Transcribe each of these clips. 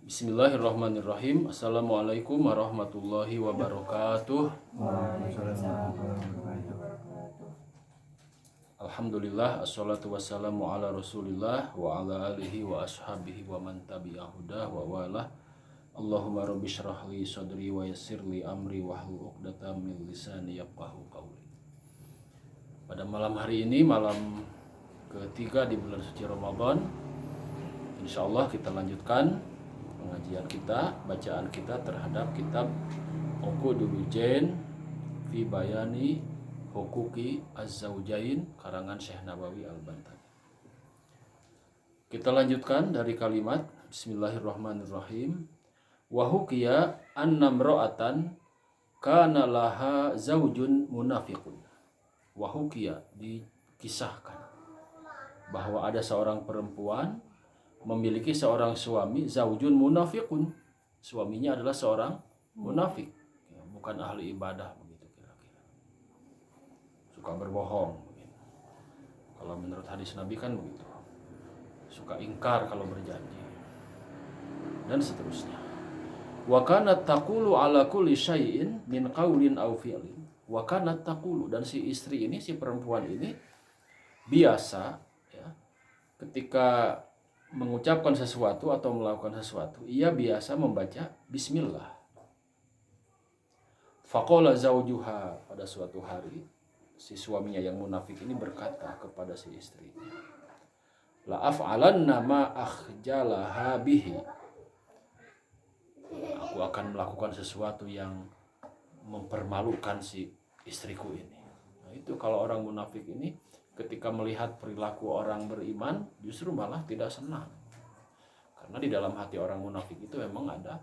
Bismillahirrahmanirrahim. Assalamualaikum warahmatullahi wabarakatuh. Alhamdulillah, assalatu wassalamu ala rasulillah wa ala alihi wa ashabihi wa man tabi'ahudah wa walah. Allahumma rabbi syrah li sadri wa yassir li amri wahlul 'uqdatam min lisani yafqahu qawli. Pada malam hari ini, malam ketiga di bulan suci Ramadan, insyaallah kita lanjutkan pengajian kita, bacaan kita terhadap kitab Uqudul Jain fi Bayani Huquqi Az-Zawjain karangan Syekh Nawawi Al-Bantani. Kita lanjutkan dari kalimat Bismillahirrahmanirrahim. Wa huqiya anna imra'atan kana laha zaujun munafiqun. Wa huqiya, dikisahkan bahwa ada seorang perempuan memiliki seorang suami, zaujun munafiqun, suaminya adalah seorang munafik, ya, bukan ahli ibadah begitu kira-kira, suka berbohong begitu. Kalau menurut hadis Nabi kan begitu, suka ingkar kalau berjanji dan seterusnya. Wa kanat taqulu ala kulli syai'in min qaulin aw fi'lin. Wa kanat taqulu, dan si istri ini, si perempuan ini biasa, ya, ketika mengucapkan sesuatu atau melakukan sesuatu, ia biasa membaca bismillah. Faqala zaujuha, pada suatu hari si suaminya yang munafik ini berkata kepada si istrinya, la af'alanna ma akhjalaha bihi. Aku akan melakukan sesuatu yang mempermalukan si istriku ini. Nah, itu kalau orang munafik ini ketika melihat perilaku orang beriman justru malah tidak senang. Karena di dalam hati orang munafik itu memang ada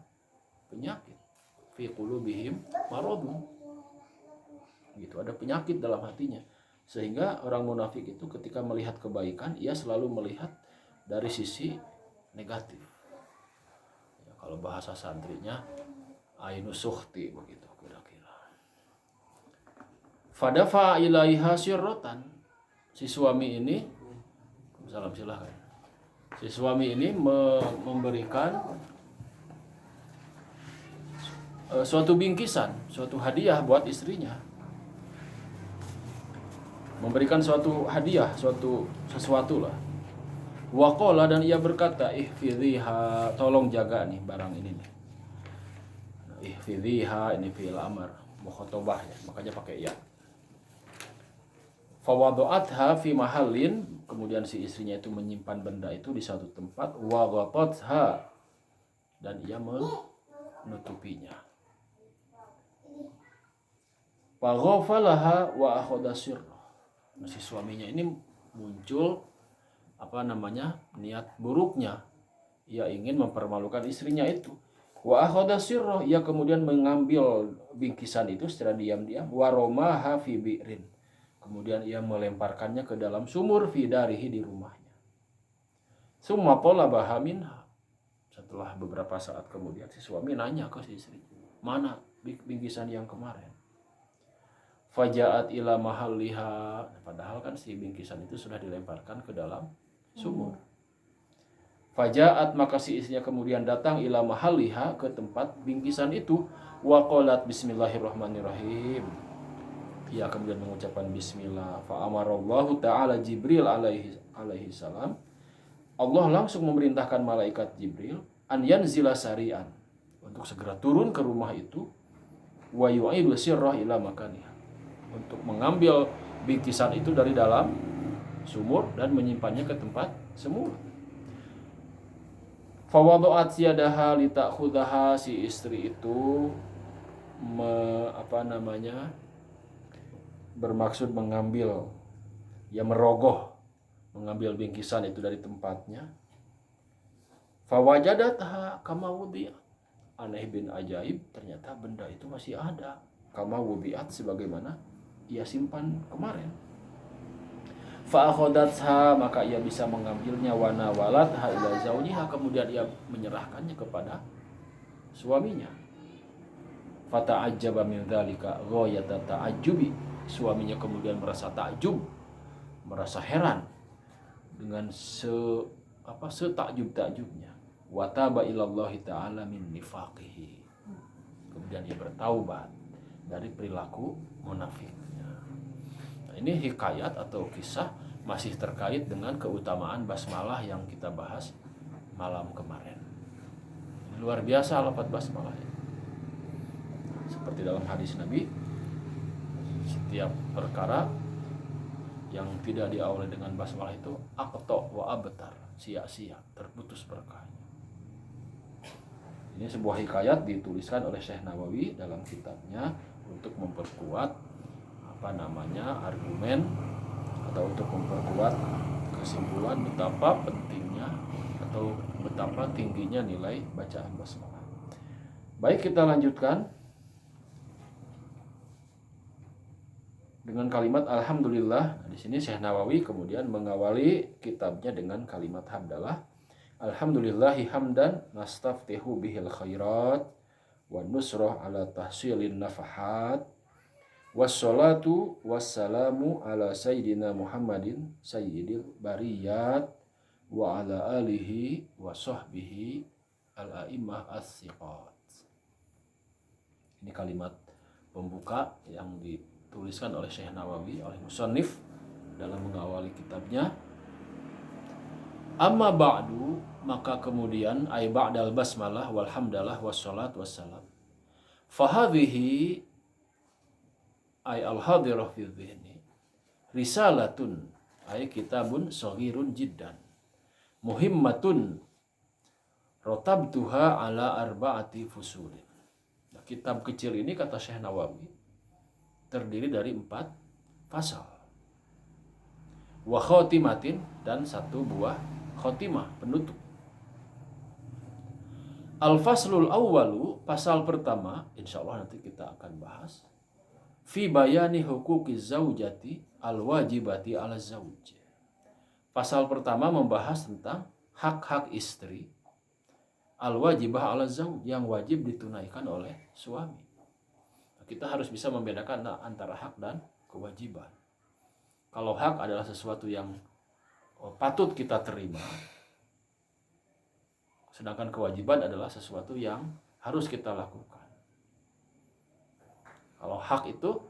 penyakit. Fi qulubihim maradun. Gitu, ada penyakit dalam hatinya. Sehingga orang munafik itu ketika melihat kebaikan, ia selalu melihat dari sisi negatif. Ya, kalau bahasa santrinya ainu sukhti begitu kira-kira. Fadafa ilaiha sirrotan. Si suami ini, salam silahkan. Si suami ini memberikan suatu bingkisan, suatu hadiah buat istrinya. Memberikan suatu hadiah, sesuatu lah. Waqala, dan ia berkata, ihfidhiha, tolong jaga nih barang ini nih. Ihfidhiha, ini fi'il amar, mukhatabah ya, makanya pakai ya. Fawadu'atha fi mahallin, kemudian si istrinya itu menyimpan benda itu di satu tempat, wa ghatatha, dan ia menutupinya. Fa ghafalaha wa akhadha sirra. Nah, si suaminya ini muncul niat buruknya. Ia ingin mempermalukan istrinya itu. Wa akhadha sirra, ia kemudian mengambil bingkisan itu secara diam-diam, wa ramaha fi bi'rin. Kemudian ia melemparkannya ke dalam sumur fi darihi, di rumahnya. Summa talabaha minha. Setelah beberapa saat kemudian si suami nanya ke si istri, mana bingkisan yang kemarin? Faja'at ila mahalliha. Padahal kan si bingkisan itu sudah dilemparkan ke dalam sumur. Faja'at, maka si istrinya kemudian datang ila mahalliha, ke tempat bingkisan itu, wa qalat bismillahirrahmanirrahim. Ia kemudian mengucapkan bismillah. Fa amarallahu ta'ala Jibril alaihi salam. Allah langsung memerintahkan malaikat Jibril an yanzila sari'an, untuk segera turun ke rumah itu, wa yu'idu sirrah ila makaniha, untuk mengambil bingkisan itu dari dalam sumur dan menyimpannya ke tempat semula. Fa wada'at yadaha li ta'khudhaha, si istri itu bermaksud mengambil, merogoh, mengambil bingkisan itu dari tempatnya. Fawajadatha kama wudi'at. Aneh bin ajaib, ternyata benda itu masih ada. Kama wudi'at, sebagaimana ia simpan kemarin. Fa akhadatha, maka ia bisa mengambilnya, wa nawalatha ila zawjiha, kemudian ia menyerahkannya kepada suaminya. Fata'ajjaba min dzalika ghayata ta'ajjubi. Suaminya kemudian merasa takjub, merasa heran dengan setakjub-takjubnya. wa taba ilallahi ta'ala min nifaqihi. Kemudian ia bertaubat dari perilaku munafiknya. Nah, ini hikayat atau kisah masih terkait dengan keutamaan basmalah yang kita bahas malam kemarin. Ini luar biasa lafaz basmalah ini. Seperti dalam hadis Nabi, setiap perkara yang tidak diawali dengan basmalah itu aqta wa abtar, sia-sia, terputus berkahnya. Ini sebuah hikayat dituliskan oleh Syekh Nawawi dalam kitabnya untuk memperkuat argumen atau untuk memperkuat kesimpulan betapa pentingnya atau betapa tingginya nilai bacaan basmalah. Baik, kita lanjutkan dengan kalimat alhamdulillah. Di sini Syekh Nawawi kemudian mengawali kitabnya dengan kalimat hamdalah. Alhamdulillahi hamdan nastaftihu bihil khairat wa nusrah ala tahsilin nafahat wassalatu wassalamu ala sayyidina Muhammadin sayyidil bariyat wa ala alihi wa sahbihi al-a'immah as-siqat. Ini kalimat pembuka yang dituliskan oleh Syekh Nawawi, oleh musannif dalam mengawali kitabnya. Amma ba'du, maka kemudian ay ba'dal basmalah walhamdalah wassalat wassalam. Fahadhihi ay al-hadirah fi dhihni risalatun ay kitabun saghirun jiddan muhimmatun rotabtuha ala arba'ati fusulin. Nah, kitab kecil ini kata Syekh Nawawi terdiri dari 4 pasal. Wa khotimatin, dan 1 buah khotimah, penutup. Al-faslul awwalu, pasal pertama, insyaallah nanti kita akan bahas. Fi bayani huquqiz zaujati al-wajibati ala zauj. Pasal pertama membahas tentang hak-hak istri al-wajibah ala zauj, yang wajib ditunaikan oleh suami. Kita harus bisa membedakan antara hak dan kewajiban. Kalau hak adalah sesuatu yang patut kita terima, sedangkan kewajiban adalah sesuatu yang harus kita lakukan. Kalau hak itu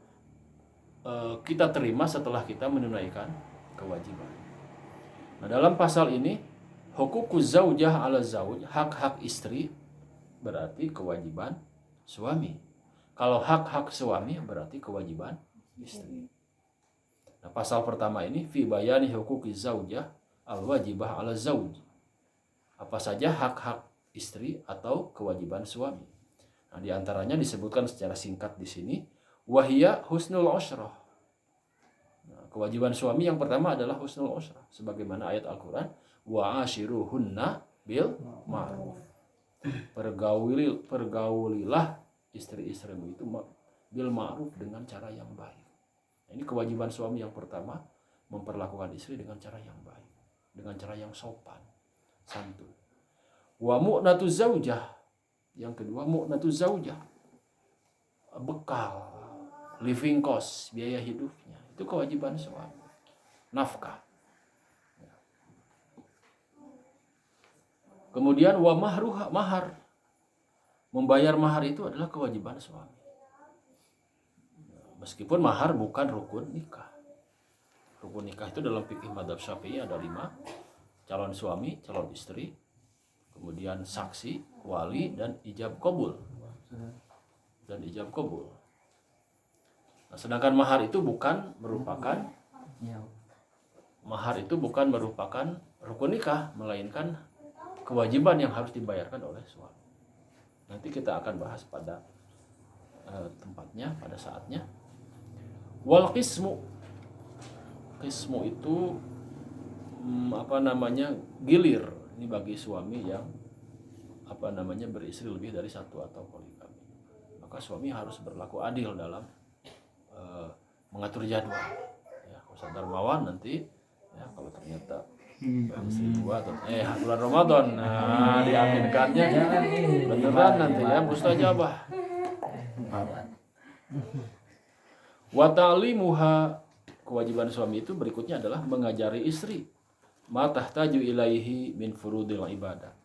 kita terima setelah kita menunaikan kewajiban. Nah, dalam pasal ini huququz zaujah ala zauj, hak-hak istri berarti kewajiban suami. Kalau hak-hak suami berarti kewajiban istri. Nah, pasal pertama ini fi bayani huquqiz zaujah al-wajibah ala zauj. Apa saja hak-hak istri atau kewajiban suami. Nah, di antaranya disebutkan secara singkat di sini, wahia husnul usrah. Nah, kewajiban suami yang pertama adalah husnul usrah, sebagaimana ayat Al-Qur'an, wa ashiruhunna bil ma'ruf. Pergaulilah istri-istrimu itu bil ma'ruf, dengan cara yang baik. Nah, ini kewajiban suami yang pertama, memperlakukan istri dengan cara yang baik, dengan cara yang sopan, santun. Wa mu'natuz zaujah, yang kedua mu'natuz zaujah, bekal, living cost, biaya hidupnya, itu kewajiban suami, nafkah. Kemudian wa mahruha, mahar, membayar mahar itu adalah kewajiban suami. Meskipun mahar bukan rukun nikah. Rukun nikah itu dalam fikih madzhab Syafi'i ada 5, calon suami, calon istri, kemudian saksi, wali, dan ijab qabul. Nah, sedangkan mahar itu bukan merupakan rukun nikah, melainkan kewajiban yang harus dibayarkan oleh suami. Nanti kita akan bahas pada tempatnya, pada saatnya. Wal qismu itu gilir. Ini bagi suami yang beristri lebih dari 1 atau poligami. Maka suami harus berlaku adil dalam mengatur jadwal. Ya, Ustaz Darmawan nanti, ya, kalau ternyata istri 2 atau bulan Ramadan, nah diaminkannya beneran nanti ya mustajabah. Wa ta'limuha, kewajiban suami itu berikutnya adalah mengajari istri ma tahtaju ilaihi min furudil ibadah,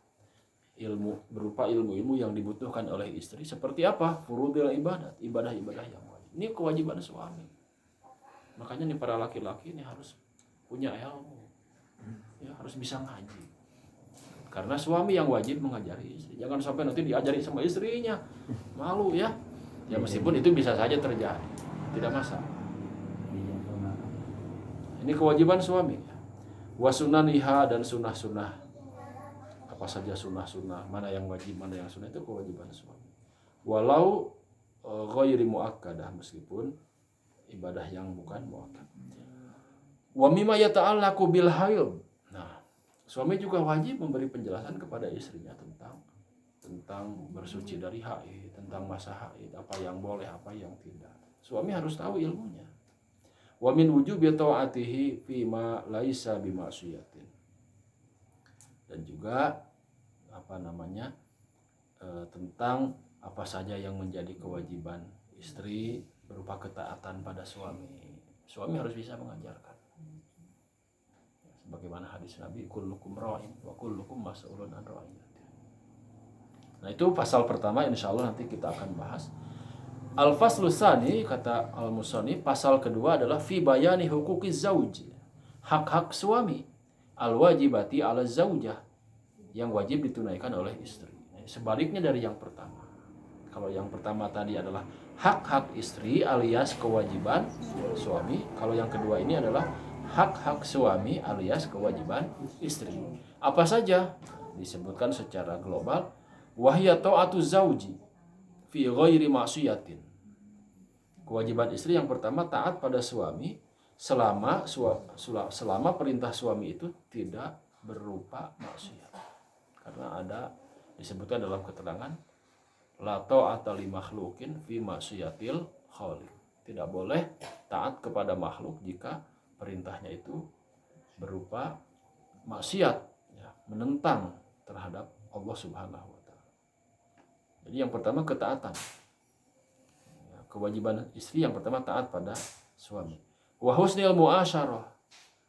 berupa ilmu-ilmu yang dibutuhkan oleh istri. Seperti apa? Furudil ibadah-ibadah yang wajib. Ini kewajiban suami. Makanya nih para laki-laki ini harus punya ilmu, ya, harus bisa ngaji. Karena suami yang wajib mengajari istri. Jangan sampai nanti diajari sama istrinya, malu ya. Ya meskipun itu bisa saja terjadi, tidak masalah. Ini kewajiban suami. Wasunaniha dan sunnah-sunnah. Apa saja sunnah-sunnah, mana yang wajib, mana yang sunnah, itu kewajiban suami. Walau ghairi muakkadah, meskipun ibadah yang bukan muakkad. Wa mimma yata'allaqu bil haid. Nah, suami juga wajib memberi penjelasan kepada istrinya tentang bersuci dari haid, tentang masa haid, apa yang boleh, apa yang tidak. Suami harus tahu ilmunya. Wa min wujubi ta'atihi fi ma laisa bima'siyatin. Dan juga tentang apa saja yang menjadi kewajiban istri berupa ketaatan pada suami. Suami harus bisa mengajarkan. Sebagaimana hadis Nabi, kullukum ra'in wa kullukum mas'ulun an ra'iyati. Nah, itu pasal pertama, insyaallah nanti kita akan bahas. Al-faslu tsani, kata al-musannif, pasal kedua adalah fi bayani huquqiz zauj. Hak-hak suami al-wajibati 'ala zaujah, yang wajib ditunaikan oleh istri. Sebaliknya dari yang pertama. Kalau yang pertama tadi adalah hak-hak istri alias kewajiban suami. Kalau yang kedua ini adalah hak-hak suami alias kewajiban istri. Apa saja? Disebutkan secara global. Wahya ta'atu zauji fi ghairi ma'siyatin. Kewajiban istri yang pertama taat pada suami selama perintah suami itu tidak berupa maksiat. Karena ada disebutkan dalam keterangan la ta'ata li makhluqin fi ma'siyatil khaliq. Tidak boleh taat kepada makhluk jika perintahnya itu berupa maksiat, ya, menentang terhadap Allah Subhanahu wa taala. Jadi yang pertama ketaatan. Ya, kewajiban istri yang pertama taat pada suami. Wa husnil muasyarah,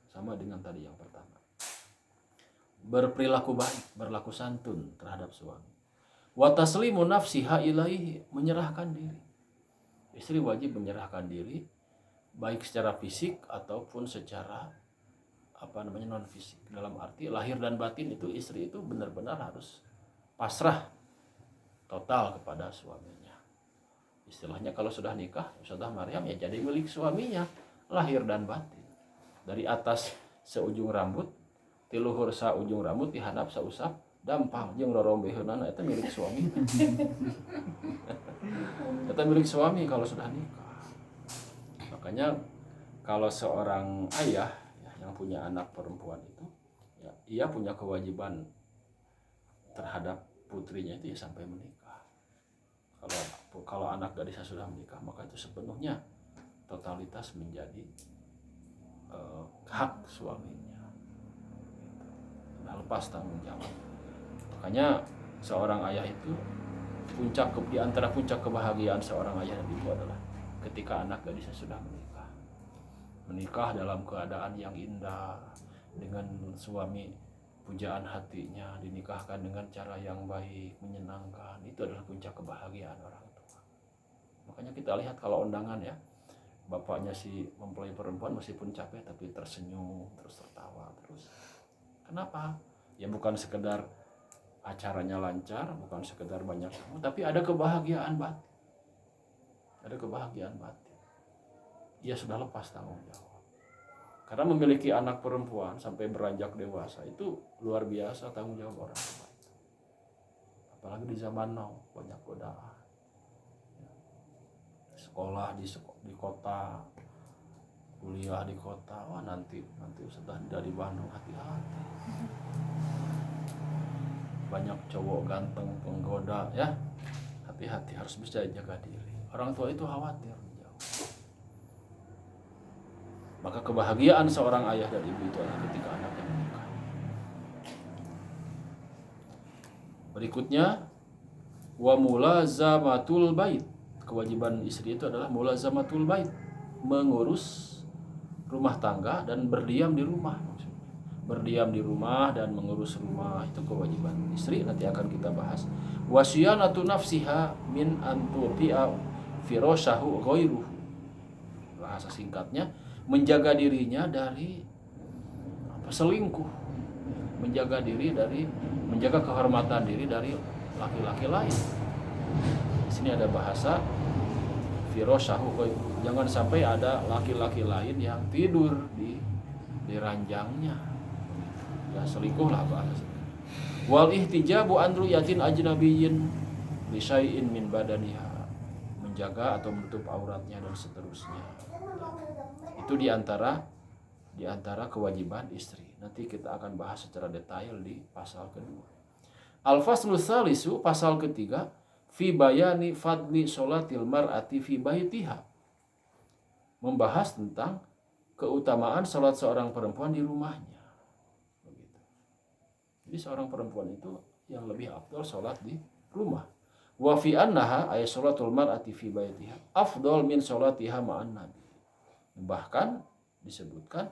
sama dengan tadi yang pertama. Berperilaku baik, berlaku santun terhadap suami. Wa taslimu nafsiha ilaihi, menyerahkan diri. Istri wajib menyerahkan diri baik secara fisik ataupun secara non fisik. Dalam arti lahir dan batin itu istri itu benar-benar harus pasrah total kepada suaminya. Istilahnya kalau sudah nikah, sudah Maryam ya jadi milik suaminya, lahir dan batin. Dari atas seujung rambut, ti luhur sa ujung rambut, ti handap sausap dampal jeung rorombeheunana eta milik suami. Eta milik suami kalau sudah nikah. Makanya kalau seorang ayah ya, yang punya anak perempuan itu, ya, ia punya kewajiban terhadap putrinya itu ya sampai menikah. Kalau anak gadisnya sudah menikah, maka itu sepenuhnya totalitas menjadi hak suaminya. Nah, lepas tanggung jawab. Makanya seorang ayah itu di antara puncak kebahagiaan seorang ayah itu adalah ketika anak gadisnya sudah menikah. Menikah dalam keadaan yang indah dengan suami pujaan hatinya, dinikahkan dengan cara yang baik, menyenangkan. Itu adalah puncak kebahagiaan orang tua. Makanya kita lihat kalau undangan ya, bapaknya si mempelai perempuan meskipun capek tapi tersenyum, terus tertawa terus. Kenapa? Ya bukan sekedar acaranya lancar, bukan sekedar banyak tamu, tapi ada kebahagiaan batin. Ada kebahagiaan batin. Ia sudah lepas tanggung jawab. Karena memiliki anak perempuan sampai beranjak dewasa itu luar biasa tanggung jawab orang tua. Apalagi di zaman now banyak godaan. Sekolah di kota, kuliah di kota, wah nanti sudah dari Bandung, hati-hati. Banyak cowok ganteng penggoda ya, hati-hati, harus bisa jaga diri. Orang tua itu khawatir jauh. Maka kebahagiaan seorang ayah dan ibu itu adalah ketika anaknya menikah. Berikutnya wa mulazamatul bait. Kewajiban istri itu adalah mulazamatul bait, mengurus rumah tangga dan berdiam di rumah maksudnya. berdiam di rumah dan mengurus rumah, itu kewajiban istri, nanti akan kita bahas. Wasyianatu nafsiha min antufi'a firashahu ghairuhu. Bahasa singkatnya, menjaga dirinya dari selingkuh, menjaga kehormatan diri dari laki-laki lain. Di sini ada bahasa firashahu ghairuhu. Jangan sampai ada laki-laki lain yang tidur di ranjangnya. Ya selingkuh lah bahasa. Wal ihtijabu an ru'yatin ajnabiyyin li syai'in min badaniha, menjaga atau menutup auratnya dan seterusnya. Itu diantara kewajiban istri. Nanti kita akan bahas secara detail di pasal kedua. Al-faslu tsalisu, pasal ketiga, fi bayani fadli sholatil mar'ati fi baitiha, membahas tentang keutamaan salat seorang perempuan di rumahnya. Begitu. Jadi seorang perempuan itu yang lebih afdal salat di rumah. Wa fi annaha ay sholatul mar'ati fi baitiha afdal min sholatiha ma'an nabi. Bahkan disebutkan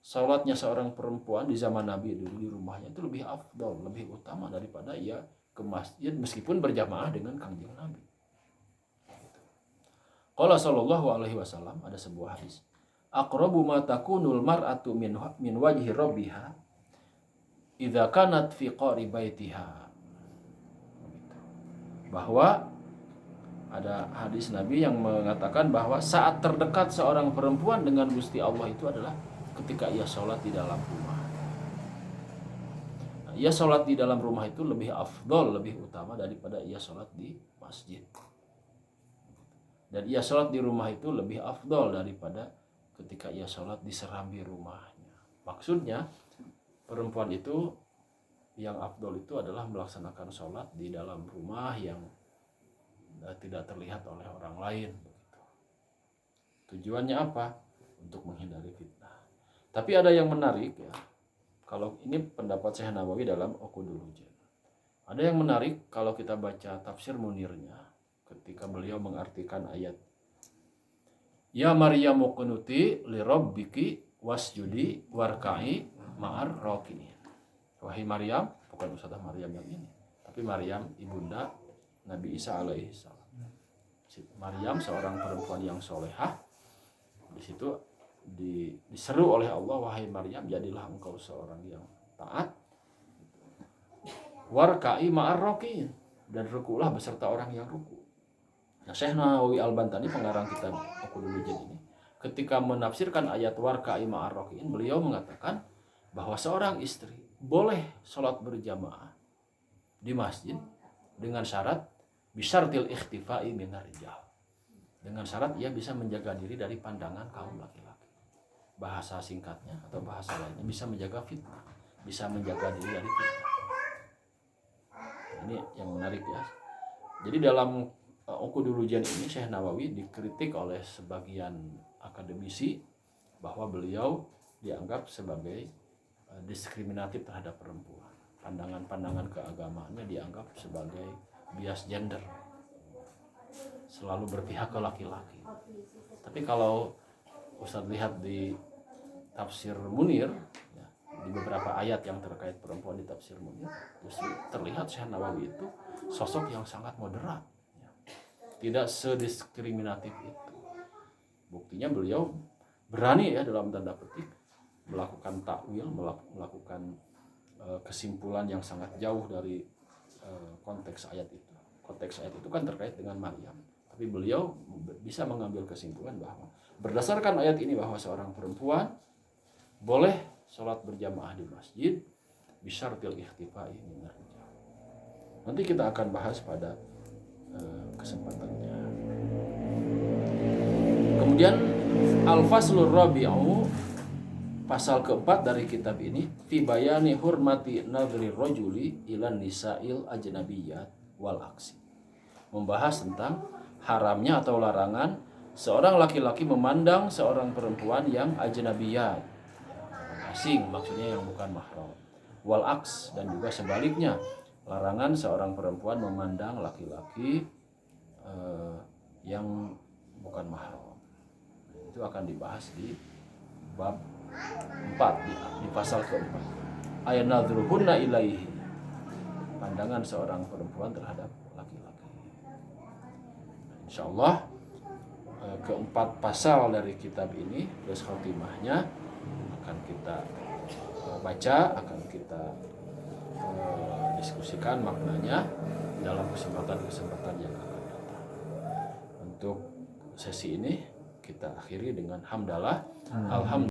salatnya seorang perempuan di zaman Nabi dulu di rumahnya itu lebih afdal, lebih utama daripada ia ke masjid meskipun berjamaah dengan Kangjeng Nabi. Qala sallallahu alaihi wasallam, ada sebuah hadis, aqrabu ma takunul mar'atu min wajhi rabbiha idza kanat fi qari baitiha. Bahwa ada hadis Nabi yang mengatakan bahwa saat terdekat seorang perempuan dengan Gusti Allah itu adalah ketika ia sholat di dalam rumah. Nah, ia sholat di dalam rumah itu lebih afdol, lebih utama daripada ia sholat di masjid. Dan ia sholat di rumah itu lebih afdol daripada ketika ia sholat di serambi rumahnya. Maksudnya perempuan itu yang afdol itu adalah melaksanakan sholat di dalam rumah yang tidak terlihat oleh orang lain. Tujuannya apa? Untuk menghindari fitnah. Tapi ada yang menarik ya. Kalau ini pendapat Syekh Nawawi dalam Uqudul Hujan. Ada yang menarik kalau kita baca tafsir Munirnya ketika beliau mengartikan ayat Ya Maryam qunuti li rabbiki wasjudi warka'i ma'ar raki'in. Wahai Maryam, bukan Ustazah Maryam yang ini, tapi Maryam ibunda Nabi Isa alaihi salam. Maryam seorang perempuan yang solehah. Di situ diseru oleh Allah, wahai Maryam, jadilah engkau seorang yang taat. Warka'i ma'ar raki'in, dan rukulah beserta orang yang ruku. Nah, Syekh Nawawi Al-Bantani pengarang kitab Uqudul Hujan ini ketika menafsirkan ayat warka'i ma'ar raki'in, beliau mengatakan bahwa seorang istri boleh sholat berjamaah di masjid dengan syarat bisyartil ikhtifa'i minar rijal, dengan syarat ia bisa menjaga diri dari pandangan kaum laki-laki. Bahasa singkatnya atau bahasa lainnya bisa menjaga fitnah, bisa menjaga diri dari fitnah. Ini yang menarik ya. Jadi dalam Uqudul Hujan ini Syekh Nawawi dikritik oleh sebagian akademisi bahwa beliau dianggap sebagai diskriminatif terhadap perempuan. Pandangan-pandangan keagamaannya dianggap sebagai bias gender, selalu berpihak ke laki-laki. Tapi kalau Ustadz lihat di tafsir Munir ya, di beberapa ayat yang terkait perempuan di tafsir Munir, justru terlihat Syekh Nawawi itu sosok yang sangat moderat ya. Tidak sediskriminatif itu. Buktinya beliau berani ya dalam tanda petik melakukan takwil, melakukan kesimpulan yang sangat jauh dari konteks ayat itu. Konteks ayat itu kan terkait dengan Maryam, tapi beliau bisa mengambil kesimpulan bahwa berdasarkan ayat ini bahwa seorang perempuan boleh sholat berjamaah di masjid bisyartil ikhtifa'i minar rijal. Nanti kita akan bahas pada kesempatannya. Kemudian al-faslur rabi'u, pasal keempat dari kitab ini, fi bayani hurmati nadhri rajuli ilan nisa'il ajnabiyyat wal aksi, membahas tentang haramnya atau larangan seorang laki-laki memandang seorang perempuan yang ajnabiyat, asing, maksudnya yang bukan mahram, wal aks, dan juga sebaliknya, larangan seorang perempuan memandang laki-laki yang bukan mahram. Itu akan dibahas di bab di pasal keempat. Ayanadruhunna ilaihi, pandangan seorang perempuan terhadap laki-laki. Insyaallah keempat pasal dari kitab ini plus khotimahnya akan kita baca, akan kita diskusikan maknanya dalam kesempatan yang akan datang. Untuk sesi ini kita akhiri dengan hamdalah. Alhamdulillah.